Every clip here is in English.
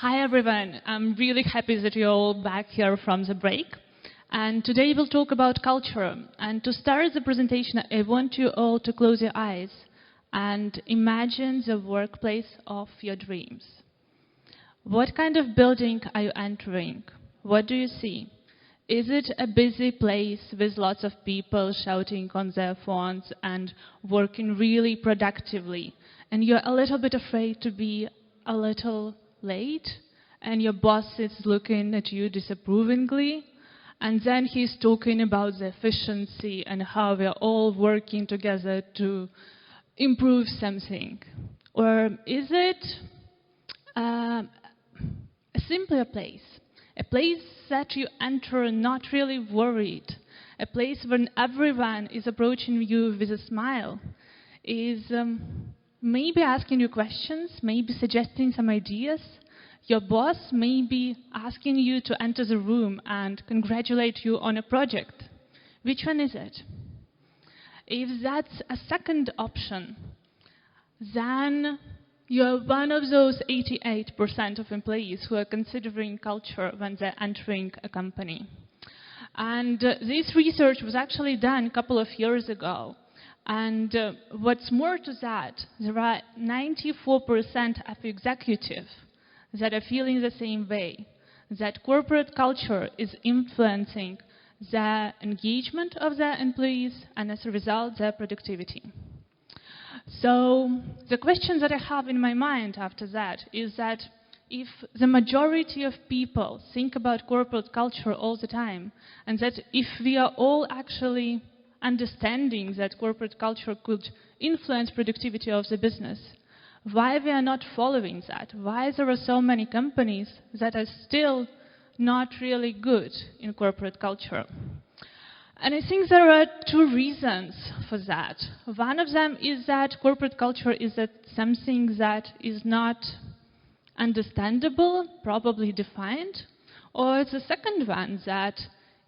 Hi everyone, I'm really happy that you're all back here from the break. And today we'll talk about culture. And to start the presentation, I want you all to close your eyes and imagine the workplace of your dreams. What kind of building are you entering? What do you see? Is it a busy place with lots of people shouting on their phones and working really productively? And you're a little bit afraid to be a little late, and your boss is looking at you disapprovingly, and then he's talking about the efficiency and how we're all working together to improve something. Or is it a simpler place? A place that you enter not really worried, a place when everyone is approaching you with a smile, is maybe asking you questions, maybe suggesting some ideas. Your boss may be asking you to enter the room and congratulate you on a project. Which one is it? If that's a second option, then you're one of those 88% of employees who are considering culture when they're entering a company. And this research was actually done a couple of years ago. And what's more to that, there are 94% of executives that are feeling the same way, that corporate culture is influencing the engagement of their employees and as a result, their productivity. So the question that I have in my mind after that is that if the majority of people think about corporate culture all the time, and that if we are all actually understanding that corporate culture could influence productivity of the business, why we are not following that? Why there are so many companies that are still not really good in corporate culture? And I think there are two reasons for that. One of them is that corporate culture is something that is not understandable, probably defined, or the second one that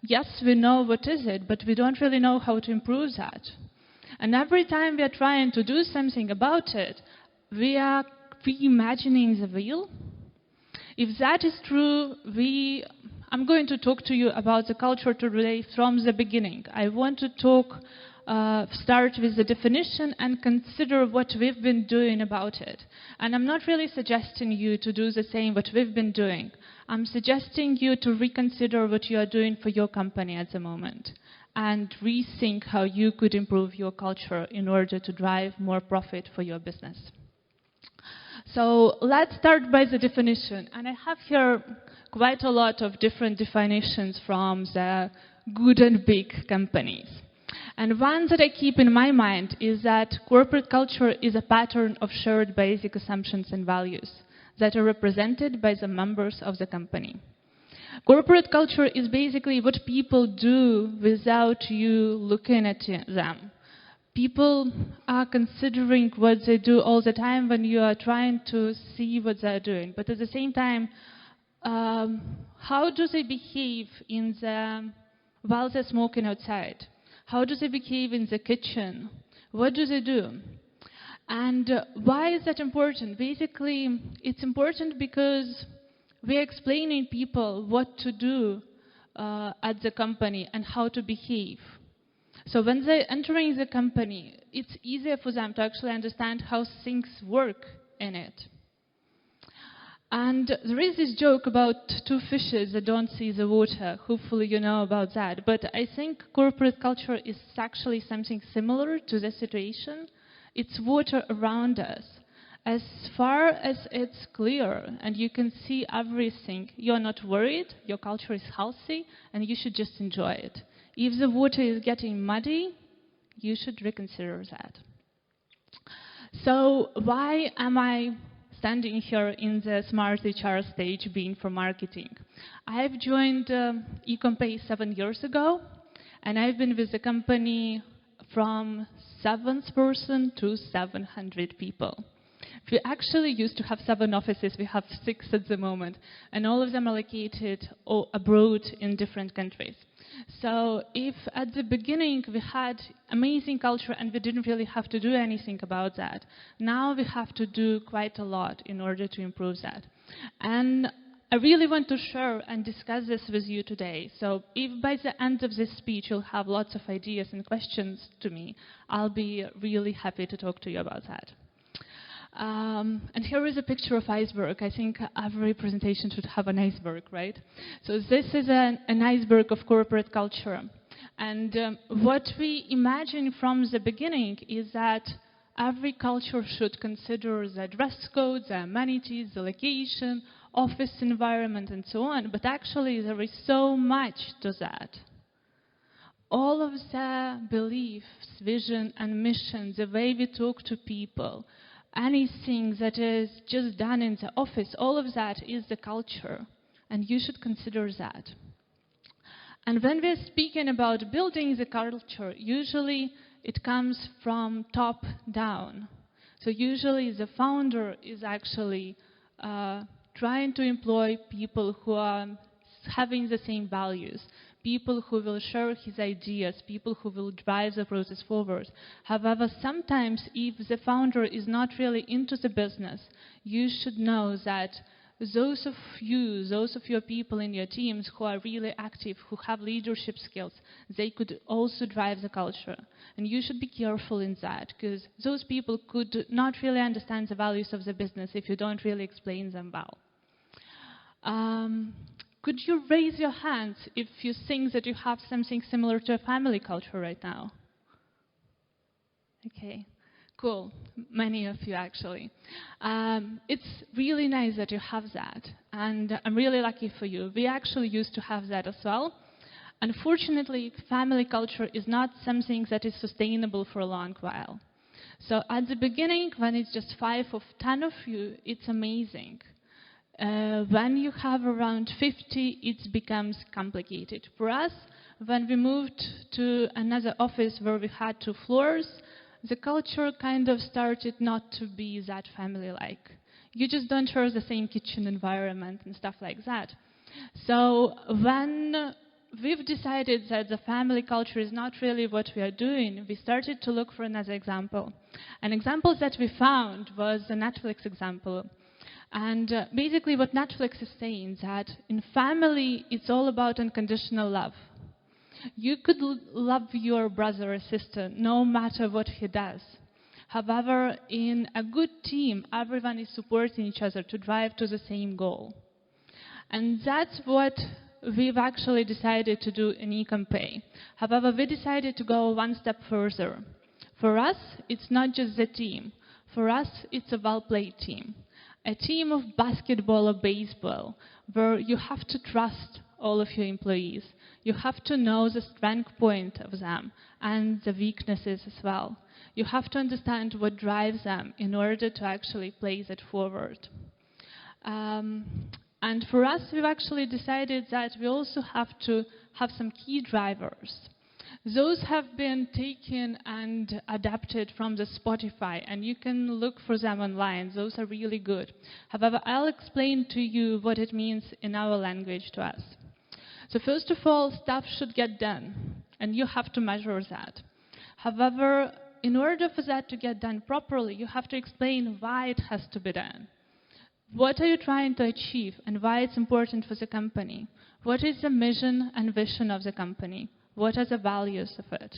yes, we know what is it, but we don't really know how to improve that. And every time we are trying to do something about it, we are reimagining the wheel. If that is true, I'm going to talk to you about the culture today from the beginning. I want to start with the definition and consider what we've been doing about it. And I'm not really suggesting you to do the same what we've been doing. I'm suggesting you to reconsider what you are doing for your company at the moment and rethink how you could improve your culture in order to drive more profit for your business. So let's start by the definition. And I have here quite a lot of different definitions from the good and big companies. And one that I keep in my mind is that corporate culture is a pattern of shared basic assumptions and values that are represented by the members of the company. Corporate culture is basically what people do without you looking at them. People are considering what they do all the time when you are trying to see what they're doing. But at the same time, how do they behave while they're smoking outside? How do they behave in the kitchen? What do they do? And why is that important? Basically, it's important because we're explaining people what to do at the company and how to behave. So when they're entering the company, it's easier for them to actually understand how things work in it. And there is this joke about two fishes that don't see the water. Hopefully you know about that. But I think corporate culture is actually something similar to the situation. It's water around us. As far as it's clear and you can see everything, you're not worried, your culture is healthy, and you should just enjoy it. If the water is getting muddy, you should reconsider that. So why am I standing here in the SmartHR stage being for marketing? I've joined Ecommpay 7 years ago, and I've been with the company from 7th person to 700 people. We actually used to have 7 offices. We have 6 at the moment, and all of them are located abroad in different countries. So if at the beginning we had amazing culture and we didn't really have to do anything about that, now we have to do quite a lot in order to improve that. And I really want to share and discuss this with you today. So if by the end of this speech you'll have lots of ideas and questions to me, I'll be really happy to talk to you about that. And here is a picture of iceberg. I think every presentation should have an iceberg, right? So this is an iceberg of corporate culture. And what we imagine from the beginning is that every culture should consider the dress code, the amenities, the location, office environment, and so on. But actually, there is so much to that. All of the beliefs, vision, and mission, the way we talk to people, anything that is just done in the office, all of that is the culture. And you should consider that. And when we're speaking about building the culture, usually it comes from top down. So usually the founder is actually trying to employ people who are having the same values, people who will share his ideas, people who will drive the process forward. However, sometimes if the founder is not really into the business, you should know that those of your people in your teams who are really active, who have leadership skills, they could also drive the culture. And you should be careful in that, because those people could not really understand the values of the business if you don't really explain them well. Could you raise your hands if you think that you have something similar to a family culture right now? Okay. Cool. Many of you, actually. It's really nice that you have that, and I'm really lucky for you. We actually used to have that as well. Unfortunately, family culture is not something that is sustainable for a long while. So at the beginning, when it's just 5 or 10 of you, it's amazing. When you have around 50, it becomes complicated. For us, when we moved to another office where we had 2 floors, the culture kind of started not to be that family-like. You just don't share the same kitchen environment and stuff like that. So when we've decided that the family culture is not really what we are doing, we started to look for another example. An example that we found was the Netflix example. And basically what Netflix is saying that in family, it's all about unconditional love. You could love your brother or sister no matter what he does. However, in a good team, everyone is supporting each other to drive to the same goal. And that's what we've actually decided to do in Ecommpay. However, we decided to go one step further. For us, it's not just the team. For us, it's a well-played team. A team of basketball or baseball, where you have to trust all of your employees. You have to know the strength point of them and the weaknesses as well. You have to understand what drives them in order to actually play that forward. And for us, we've actually decided that we also have to have some key drivers. Those have been taken and adapted from the Spotify, and you can look for them online. Those are really good. However, I'll explain to you what it means in our language to us. So first of all, stuff should get done, and you have to measure that. However, in order for that to get done properly, you have to explain why it has to be done. What are you trying to achieve, and why it's important for the company? What is the mission and vision of the company? What are the values of it?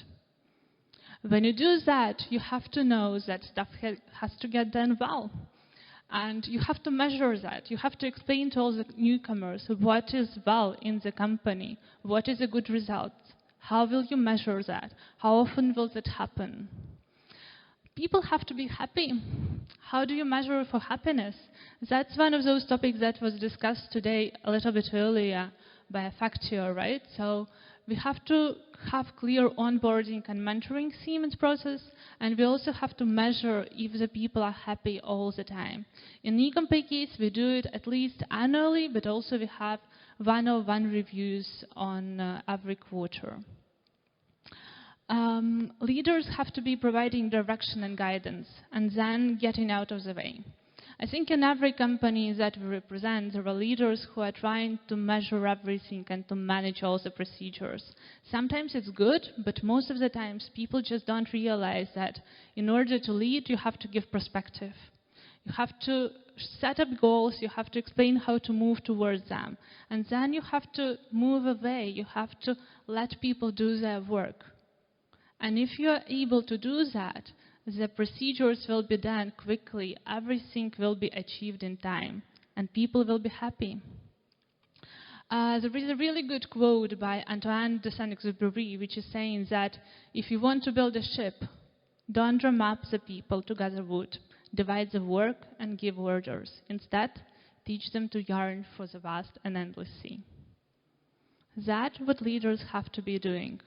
When you do that, you have to know that stuff has to get done well. And you have to measure that. You have to explain to all the newcomers what is well in the company, what is a good result, how will you measure that, how often will that happen. People have to be happy. How do you measure for happiness? That's one of those topics that was discussed today a little bit earlier by a factor, right? So we have to have clear onboarding and mentoring theme and process, and we also have to measure if the people are happy all the time. In Ecommpay case, we do it at least annually, but also we have one-on-one reviews on every quarter. Leaders have to be providing direction and guidance, and then getting out of the way. I think in every company that we represent, there are leaders who are trying to measure everything and to manage all the procedures. Sometimes it's good, but most of the times people just don't realize that in order to lead, you have to give perspective. You have to set up goals, you have to explain how to move towards them. And then you have to move away. You have to let people do their work. And if you are able to do that, the procedures will be done quickly. Everything will be achieved in time. And people will be happy. There is a really good quote by Antoine de Saint-Exupéry, which is saying that if you want to build a ship, don't drum up the people to gather wood, divide the work and give orders. Instead, teach them to yearn for the vast and endless sea. That's what leaders have to be doing.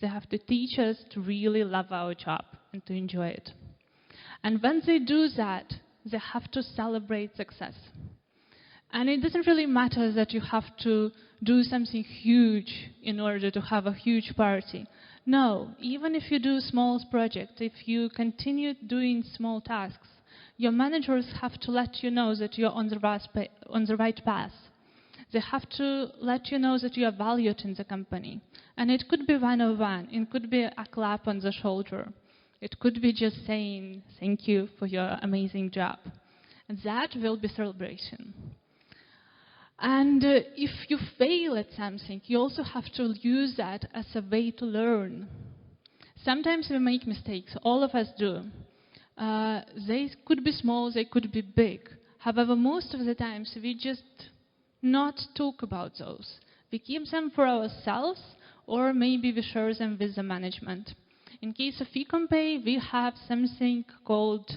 They have to teach us to really love our job and to enjoy it. And when they do that, they have to celebrate success. And it doesn't really matter that you have to do something huge in order to have a huge party. No, even if you do small projects, if you continue doing small tasks, your managers have to let you know that you're on the right path. They have to let you know that you are valued in the company. And it could be one-on-one. It could be a clap on the shoulder. It could be just saying, thank you for your amazing job. And that will be celebration. And if you fail at something, you also have to use that as a way to learn. Sometimes we make mistakes. All of us do. They could be small, they could be big. However, most of the times we just not talk about those. We keep them for ourselves, or maybe we share them with the management. In case of Ecommpay, we have something called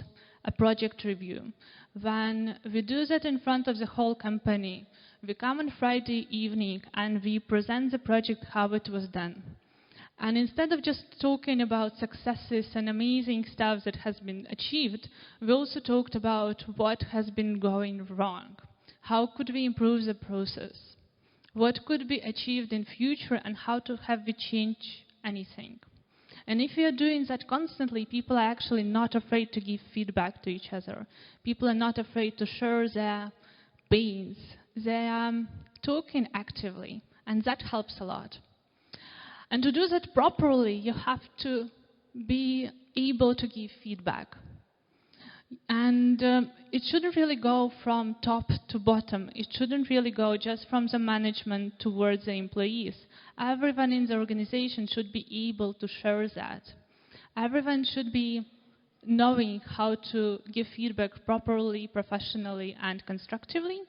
a project review. When we do that in front of the whole company, we come on Friday evening and we present the project, how it was done. And instead of just talking about successes and amazing stuff that has been achieved, we also talked about what has been going wrong. How could we improve the process? What could be achieved in future, and how to have we change anything? And if we are doing that constantly, people are actually not afraid to give feedback to each other. People are not afraid to share their pains. They are talking actively, and that helps a lot. And to do that properly, you have to be able to give feedback. And it shouldn't really go from top to bottom. It shouldn't really go just from the management towards the employees. Everyone in the organization should be able to share that. Everyone should be knowing how to give feedback properly, professionally, and constructively,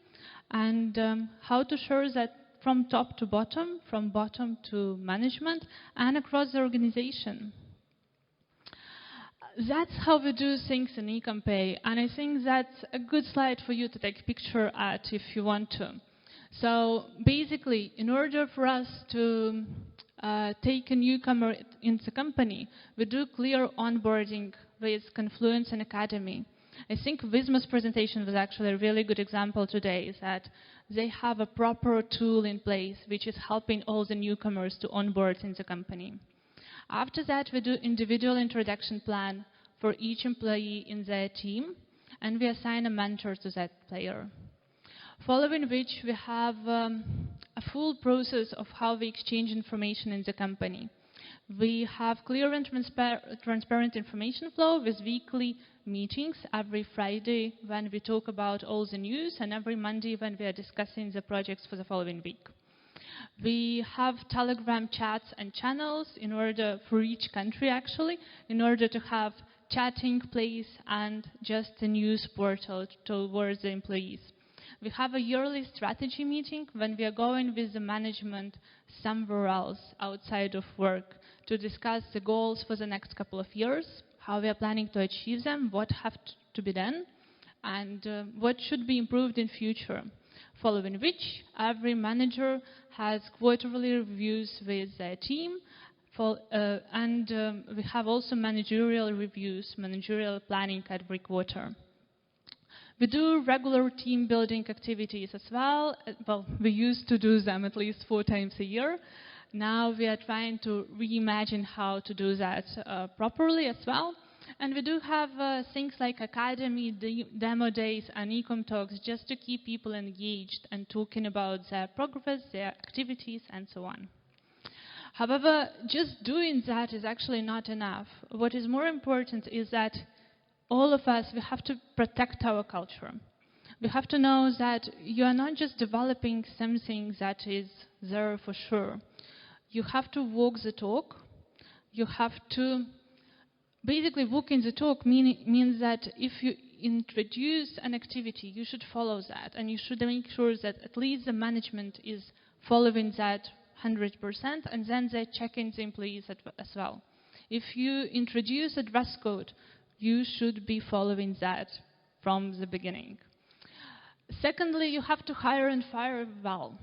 and how to share that from top to bottom, from bottom to management, and across the organization. That's how we do things in Ecommpay, and I think that's a good slide for you to take a picture at if you want to. So basically, in order for us to take a newcomer into the company, we do clear onboarding with Confluence and Academy. I think Visma's presentation was actually a really good example today, is that they have a proper tool in place which is helping all the newcomers to onboard in the company. After that, we do individual introduction plan for each employee in their team, and we assign a mentor to that player. Following which, we have a full process of how we exchange information in the company. We have clear and transparent information flow with weekly meetings every Friday when we talk about all the news, and every Monday when we are discussing the projects for the following week. We have Telegram chats and channels in order for each country, actually, in order to have chatting place and just a news portal towards the employees. We have a yearly strategy meeting when we are going with the management somewhere else outside of work to discuss the goals for the next couple of years, how we are planning to achieve them, what have to be done, and what should be improved in future. Following which, every manager has quarterly reviews with their team, and we have also managerial reviews, managerial planning every quarter. We do regular team building activities as well. Well, we used to do them at least 4 times a year. Now we are trying to reimagine how to do that properly as well. And we do have things like academy, demo days, and ecom talks just to keep people engaged and talking about their progress, their activities, and so on. However, just doing that is actually not enough. What is more important is that all of us, we have to protect our culture. We have to know that you are not just developing something that is there for sure. You have to walk the talk. You have to basically walking the talk means that if you introduce an activity, you should follow that, and you should make sure that at least the management is following that 100%, and then they're checking the employees as well. If you introduce a dress code, you should be following that from the beginning. Secondly, you have to hire and fire well.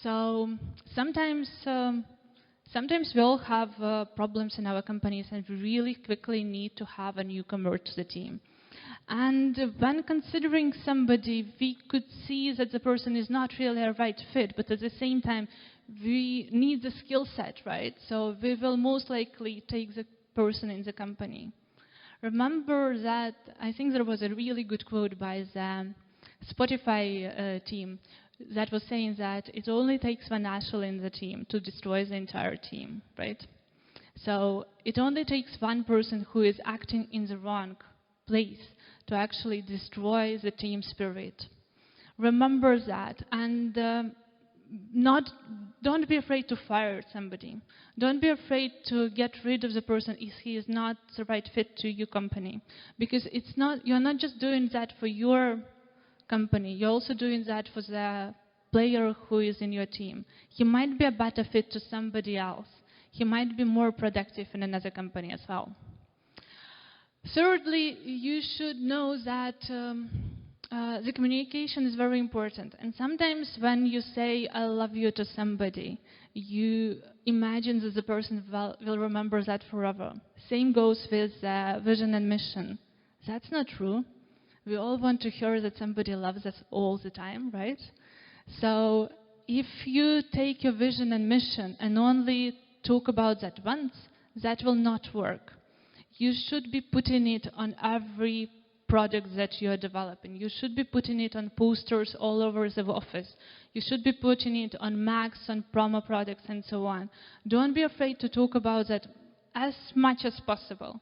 So sometimes we all have problems in our companies, and we really quickly need to have a newcomer to the team. And when considering somebody, we could see that the person is not really a right fit, but at the same time, we need the skill set, right? So we will most likely take the person in the company. Remember that, I think there was a really good quote by the Spotify team that was saying that it only takes one asshole in the team to destroy the entire team, right? So it only takes one person who is acting in the wrong place to actually destroy the team spirit. Remember that, and don't be afraid to fire somebody. Don't be afraid to get rid of the person if he is not the right fit to your company, because you're not just doing that for your company, you're also doing that for the player who is in your team. He might be a better fit to somebody else. He might be more productive in another company as well. Thirdly, you should know that the communication is very important. And sometimes when you say, I love you to somebody, you imagine that the person will remember that forever. Same goes with vision and mission. That's not true. We all want to hear that somebody loves us all the time, right? So if you take your vision and mission and only talk about that once, that will not work. You should be putting it on every product that you are developing. You should be putting it on posters all over the office. You should be putting it on Macs, on promo products, and so on. Don't be afraid to talk about that as much as possible.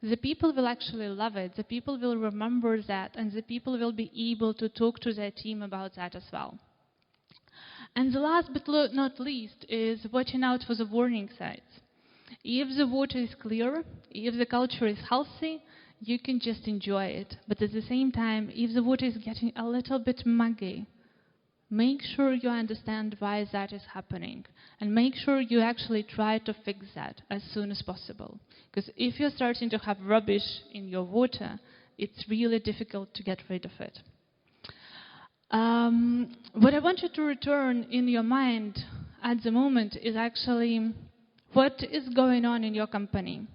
The people will actually love it. The people will remember that, and the people will be able to talk to their team about that as well. And the last but not least is watching out for the warning signs. If the water is clear, if the culture is healthy, you can just enjoy it. But at the same time, if the water is getting a little bit muggy, make sure you understand why that is happening. And make sure you actually try to fix that as soon as possible. Because if you're starting to have rubbish in your water, it's really difficult to get rid of it. What I want you to return in your mind at the moment is actually what is going on in your company.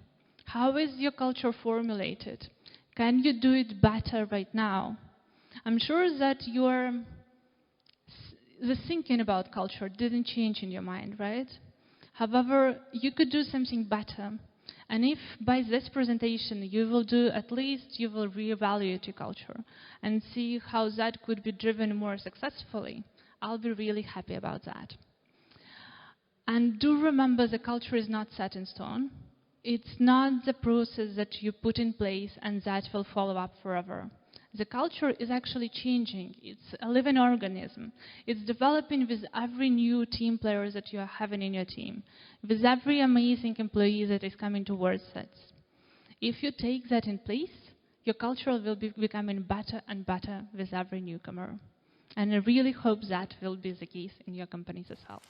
How is your culture formulated? Can you do it better right now? I'm sure that the thinking about culture didn't change in your mind, right? However, you could do something better. And if by this presentation you will reevaluate your culture and see how that could be driven more successfully, I'll be really happy about that. And do remember, the culture is not set in stone. It's not the process that you put in place and that will follow up forever. The culture is actually changing. It's a living organism. It's developing with every new team player that you are having in your team, with every amazing employee that is coming towards it. If you take that in place, your culture will be becoming better and better with every newcomer. And I really hope that will be the case in your companies as well.